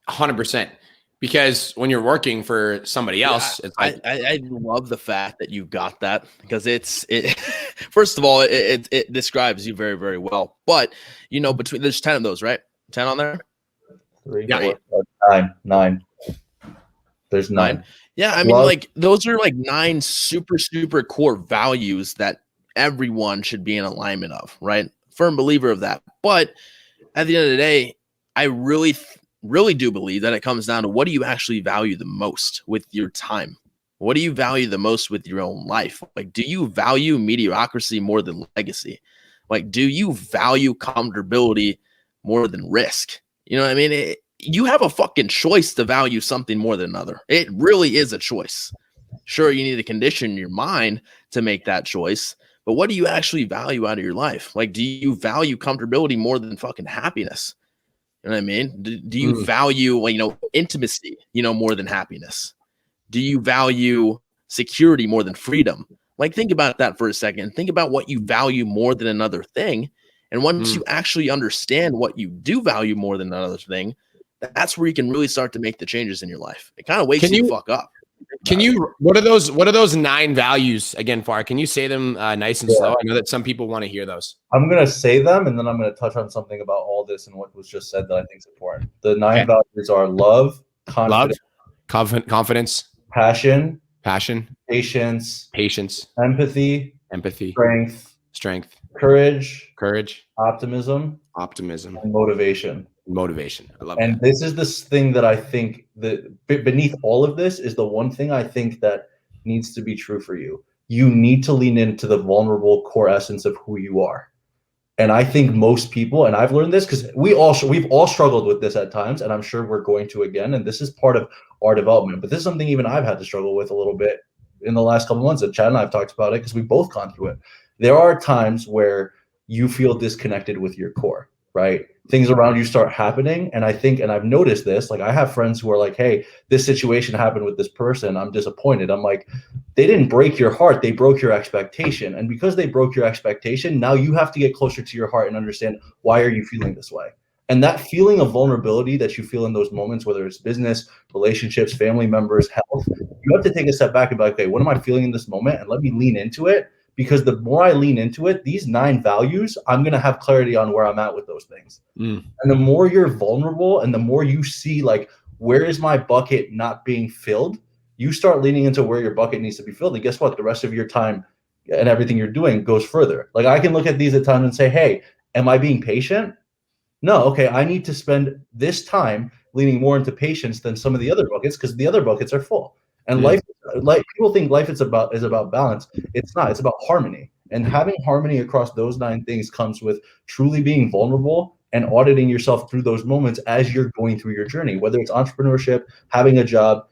100%. Because when you're working for somebody else, it's like, I love the fact that you got that, because it first of all, it describes you very, very well. But you know, there's 10 of those, right? 10 on there? 3, 4, 9. There's 9. Yeah, I mean, like those are like 9 super, super core values that everyone should be in alignment of, right? Firm believer of that. But at the end of the day, I really do believe that it comes down to, what do you actually value the most with your time? What do you value the most with your own life? Like, do you value mediocrity more than legacy? Like, do you value comfortability more than risk? You know what I mean? You have a fucking choice to value something more than another. It really is a choice. Sure, you need to condition your mind to make that choice, but what do you actually value out of your life? Like, do you value comfortability more than fucking happiness? You know what I mean? Do you value, you know, intimacy, you know, more than happiness? Do you value security more than freedom? Like, think about that for a second. Think about what you value more than another thing. And once you actually understand what you do value more than another thing, that's where you can really start to make the changes in your life. It kind of wakes you the fuck up. What are those 9 values again, Far? Can you say them nice and slow? I know that some people want to hear those. I'm going to say them, and then I'm going to touch on something about all this and what was just said that I think is important. The 9 values are love, confidence, passion, patience, empathy, strength, courage, optimism, and motivation. I love and that. This is this thing that I think that beneath all of this is the one thing I think that needs to be true for you. You need to lean into the vulnerable core essence of who you are. And I think most people, and I've learned this because we've all struggled with this at times, and I'm sure we're going to again. And this is part of our development. But this is something even I've had to struggle with a little bit in the last couple of months. And Chad and I have talked about it because we've both gone through it. There are times where you feel disconnected with your core, right? Things around you start happening. And I think, and I've noticed this, like I have friends who are like, hey, this situation happened with this person. I'm disappointed. I'm like, they didn't break your heart. They broke your expectation. And because they broke your expectation, now you have to get closer to your heart and understand, why are you feeling this way? And that feeling of vulnerability that you feel in those moments, whether it's business, relationships, family members, health, you have to take a step back and be like, okay, what am I feeling in this moment? And let me lean into it, because the more I lean into it, these 9 values, I'm going to have clarity on where I'm at with those things. And the more you're vulnerable and the more you see like, where is my bucket not being filled? You start leaning into where your bucket needs to be filled. And guess what? The rest of your time and everything you're doing goes further. Like I can look at these at times and say, hey, am I being patient? No. Okay. I need to spend this time leaning more into patience than some of the other buckets because the other buckets are full. And life, like people think life is about balance. It's not. It's about harmony. And having harmony across those 9 things comes with truly being vulnerable and auditing yourself through those moments as you're going through your journey, whether it's entrepreneurship, having a job,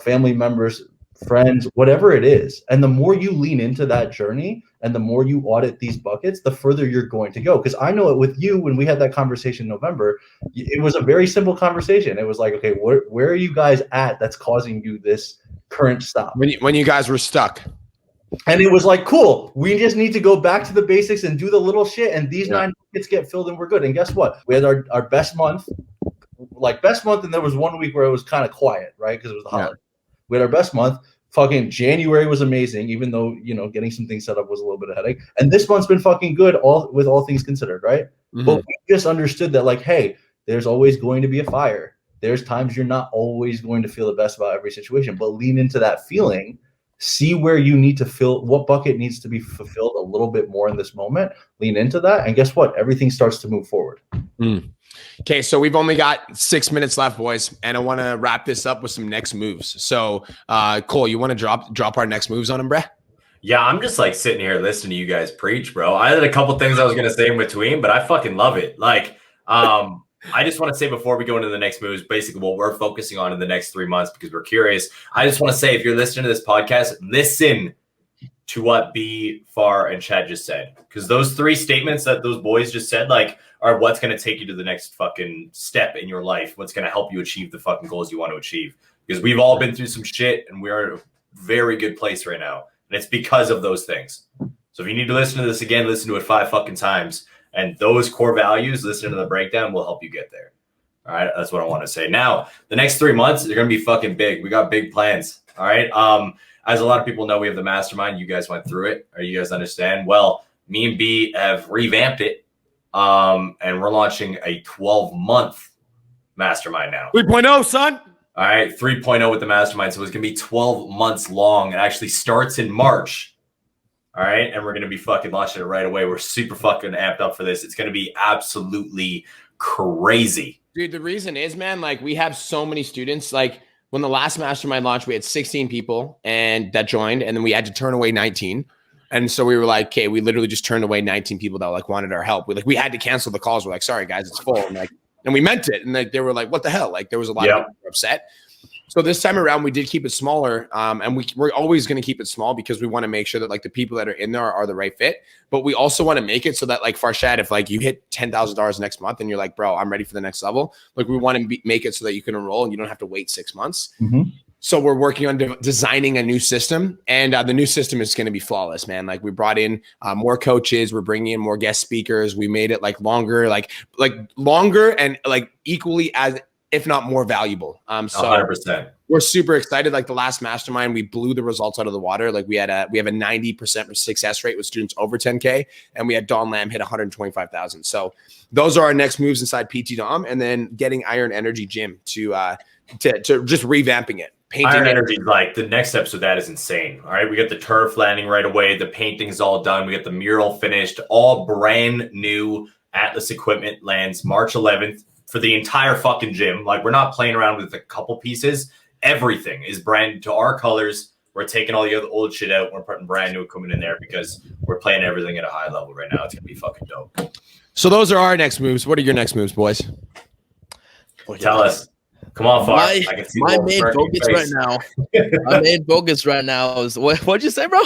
family members, friends, whatever it is. And the more you lean into that journey and the more you audit these buckets, the further you're going to go. Because I know it with you, when we had that conversation in November, it was a very simple conversation. It was like, okay, where are you guys at that's causing you this current stop? When you guys were stuck. And it was like, cool, we just need to go back to the basics and do the little shit. And these 9 buckets get filled and we're good. And guess what? We had our best month, and there was 1 week where it was kind of quiet, right? Because it was the holiday. We had our best month. Fucking January was amazing, even though, getting some things set up was a little bit of a headache. And this month's been fucking good, all things considered, right? But we just understood that, like, hey, there's always going to be a fire. There's times you're not always going to feel the best about every situation, but lean into that feeling. See where you need to fill, what bucket needs to be fulfilled a little bit more in this moment. Lean into that. And guess what? Everything starts to move forward. Okay, so we've only got 6 minutes left, boys, and I want to wrap this up with some next moves. So, Cole, you want to drop our next moves on him, bruh? Yeah, I'm just like sitting here listening to you guys preach, bro. I had a couple things I was gonna say in between, but I fucking love it. Like, I just want to say before we go into the next moves, basically what we're focusing on in the next 3 months because we're curious. I just want to say, if you're listening to this podcast, listen to what B, Far, and Chad just said, because those 3 statements that those boys just said, like, are what's going to take you to the next fucking step in your life. What's going to help you achieve the fucking goals you want to achieve. Because we've all been through some shit and we are in a very good place right now. And it's because of those things. So if you need to listen to this again, listen to it 5 fucking times. And those core values, listen to the breakdown, will help you get there. All right. That's what I want to say. Now, the next 3 months, they're going to be fucking big. We got big plans. All right. As a lot of people know, we have the mastermind. You guys went through it, or you guys understand. Well, me and B have revamped it. And we're launching a 12-month mastermind now. 3.0, son. All right, 3.0 with the mastermind. So it's going to be 12 months long. It actually starts in March. All right, and we're going to be fucking launching it right away. We're super fucking amped up for this. It's going to be absolutely crazy. Dude, the reason is, man, like we have so many students. Like when the last mastermind launched, we had 16 people and that joined, and then we had to turn away 19. And so we were like, okay, we literally just turned away 19 people that like wanted our help. We had to cancel the calls. We're like, sorry guys, it's full. And we meant it. And like, they were like, what the hell? Like there was a lot of people who were upset. So this time around, we did keep it smaller. And we're always going to keep it small because we want to make sure that like the people that are in there are the right fit. But we also want to make it so that like Farshad, if like you hit $10,000 next month and you're like, bro, I'm ready for the next level. Like we want to make it so that you can enroll and you don't have to wait 6 months. So we're working on designing a new system, and the new system is going to be flawless, man. Like we brought in more coaches, we're bringing in more guest speakers. We made it like longer, like longer and like equally as, if not more valuable. So 100%. We're super excited. Like the last mastermind, we blew the results out of the water. Like we have a 90% success rate with students over 10K, and we had Don Lamb hit 125,000. So those are our next moves inside PT Dom, and then getting Iron Energy Gym to just revamping it. Iron Energy, like the next steps of that is insane. All right, we got the turf landing right away. The painting's all done. We got the mural finished. All brand new Atlas equipment lands March 11th for the entire fucking gym. Like we're not playing around with a couple pieces. Everything is brand to our colors. We're taking all the other old shit out. We're putting brand new equipment in there because we're playing everything at a high level right now. It's gonna be fucking dope. So those are our next moves. What are your next moves, boys? Tell us. Come on, Far. I can see my main focus right now. My main focus right now is what'd you say, bro?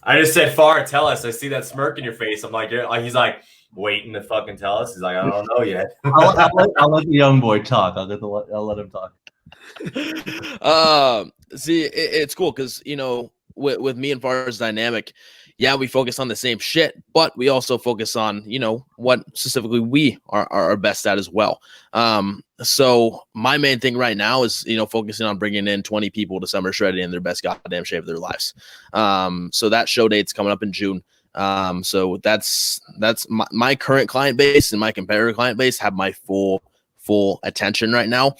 I just said, Far, tell us. I see that smirk in your face. I'm like, he's like waiting to fucking tell us. He's like, I don't know yet. I'll let the young boy talk. I'll let him talk. See, it's cool because with me and Farshad's dynamic, yeah, we focus on the same shit, but we also focus on, what specifically we are best at as well. So my main thing right now is, focusing on bringing in 20 people to Summer Shredding in their best goddamn shape of their lives. So that show date's coming up in June. So that's my current client base, and my competitor client base have my full attention right now.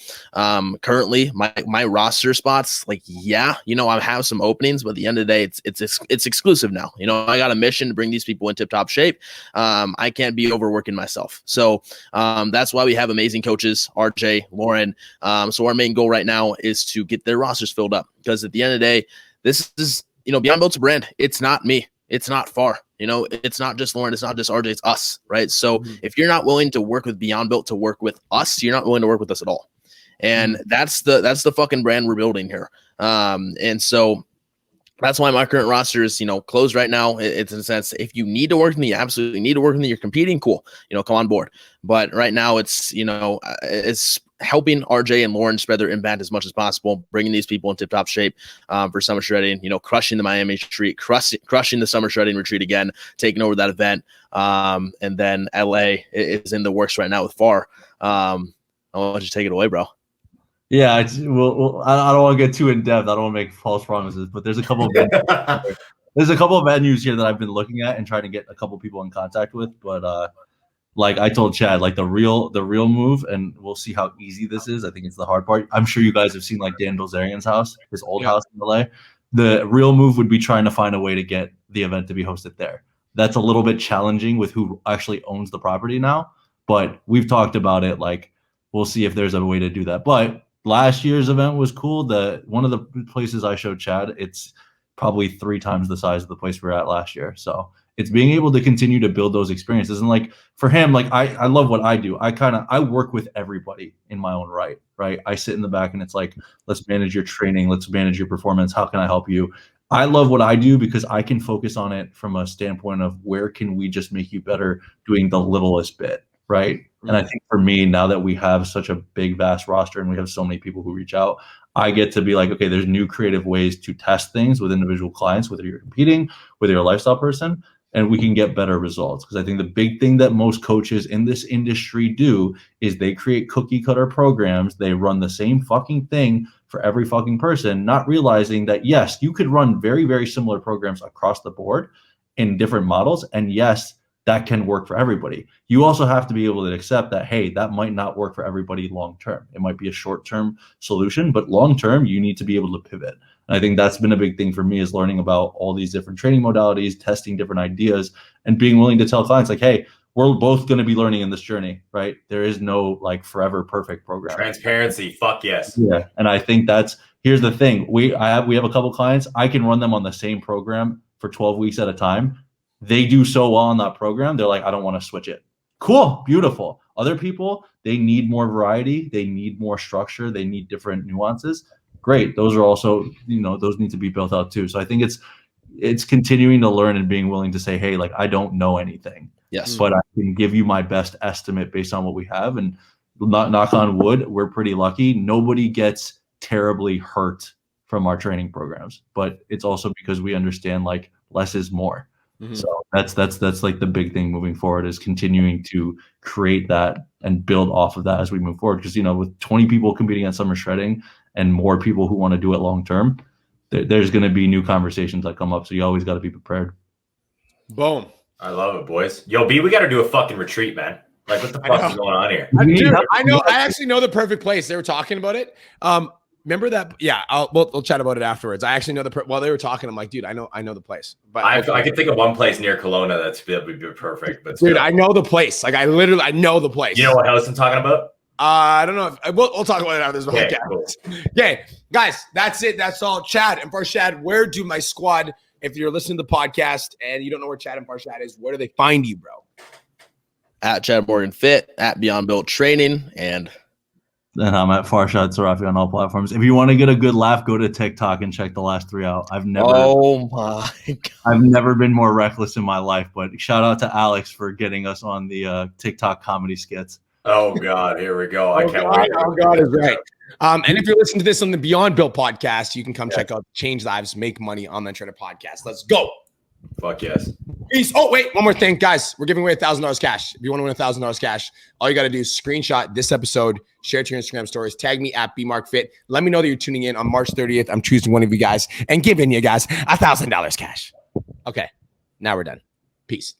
Currently my roster spots, I have some openings, but at the end of the day, it's exclusive now. I got a mission to bring these people in tip top shape. I can't be overworking myself. So, that's why we have amazing coaches, RJ, Lauren. So our main goal right now is to get their rosters filled up, because at the end of the day, this is, Beyond Built's a brand. It's not me. It's not Far. It's not just Lauren. It's not just RJ. It's us, right? So if you're not willing to work with Beyond Built to work with us, you're not willing to work with us at all. And that's the fucking brand we're building here. And so that's why my current roster is, closed right now. It's in a sense, if you need to work with me, you absolutely need to work with me. You're competing, cool. Come on board. But right now it's, it's helping RJ and Lauren spread their impact as much as possible, bringing these people in tip-top shape for Summer Shredding, crushing the Miami retreat, crushing the Summer Shredding retreat again, taking over that event. And then LA is in the works right now with Far. I want you to take it away, bro. Yeah, I don't want to get too in depth. I don't want to make false promises, but there's a couple of venues here that I've been looking at and trying to get a couple people in contact with. But like I told Chad, like the real move, and we'll see how easy this is. I think it's the hard part. I'm sure you guys have seen like Dan Bilzerian's house, his old house in LA. The real move would be trying to find a way to get the event to be hosted there. That's a little bit challenging with who actually owns the property now, but we've talked about it. Like we'll see if there's a way to do that. But last year's event was cool. One of the places I showed Chad, it's probably 3 times the size of the place we were at last year. So it's being able to continue to build those experiences. And like for him, like I love what I do. I work with everybody in my own right? I sit in the back and it's like, let's manage your training. Let's manage your performance. How can I help you? I love what I do because I can focus on it from a standpoint of where can we just make you better doing the littlest bit, right? And I think for me, now that we have such a big, vast roster and we have so many people who reach out, I get to be like, okay, there's new creative ways to test things with individual clients, whether you're competing, whether you're a lifestyle person, and we can get better results. Because I think the big thing that most coaches in this industry do is they create cookie cutter programs. They run the same fucking thing for every fucking person, not realizing that, yes, you could run very, very similar programs across the board in different models. And yes, that can work for everybody. You also have to be able to accept that, hey, that might not work for everybody long-term. It might be a short-term solution, but long-term, you need to be able to pivot. And I think that's been a big thing for me, is learning about all these different training modalities, testing different ideas, and being willing to tell clients like, hey, we're both going to be learning in this journey, right? There is no like forever perfect program. Transparency, fuck yes. Yeah, and I think here's the thing. We have a couple clients. I can run them on the same program for 12 weeks at a time. They do so well on that program. They're like, I don't want to switch it. Cool, beautiful. Other people, they need more variety. They need more structure. They need different nuances. Great. Those are also, those need to be built out too. So I think it's continuing to learn and being willing to say, hey, like, I don't know anything. Yes. But I can give you my best estimate based on what we have. And knock on wood, we're pretty lucky. Nobody gets terribly hurt from our training programs. But it's also because we understand like less is more. Mm-hmm. So that's like the big thing moving forward, is continuing to create that and build off of that as we move forward. Because, with 20 people competing at Summer Shredding and more people who want to do it long term, there's going to be new conversations that come up. So you always got to be prepared. Boom. I love it, boys. Yo, B, we got to do a fucking retreat, man. Like, what the fuck is going on here? Dude, I know. I actually know the perfect place. They were talking about it. Remember that? Yeah, we'll chat about it afterwards. I actually know while they were talking, I'm like, dude, I know the place. But I can think of one place near Kelowna that would be perfect. But dude, I know the place. Like, I know the place. You know what house I'm talking about? I don't know. We'll talk about it after this podcast. Cool. Okay, guys, that's it. That's all. Chad and Farshad, where do my squad? If you're listening to the podcast and you don't know where Chad and Farshad is, where do they find you, bro? At Chad Morgan Fit, at Beyond Built Training, and I'm at Farshad Sarrafi on all platforms. If you want to get a good laugh, go to TikTok and check the last 3 out. I've never been more reckless in my life. But shout out to Alex for getting us on the TikTok comedy skits. Oh God, here we go. I can't wait. Oh God is right. And if you're listening to this on the Beyond Bill podcast, you can come check out Change Lives, Make Money Online Trader podcast. Let's go. Fuck yes. Peace. Oh, wait, one more thing, guys. We're giving away $1,000 cash. If you want to win $1,000 cash, all you got to do is screenshot this episode, share it to your Instagram stories, tag me at BMarkFit. Let me know that you're tuning in on March 30th. I'm choosing one of you guys and giving you guys $1,000 cash. Okay, now we're done. Peace.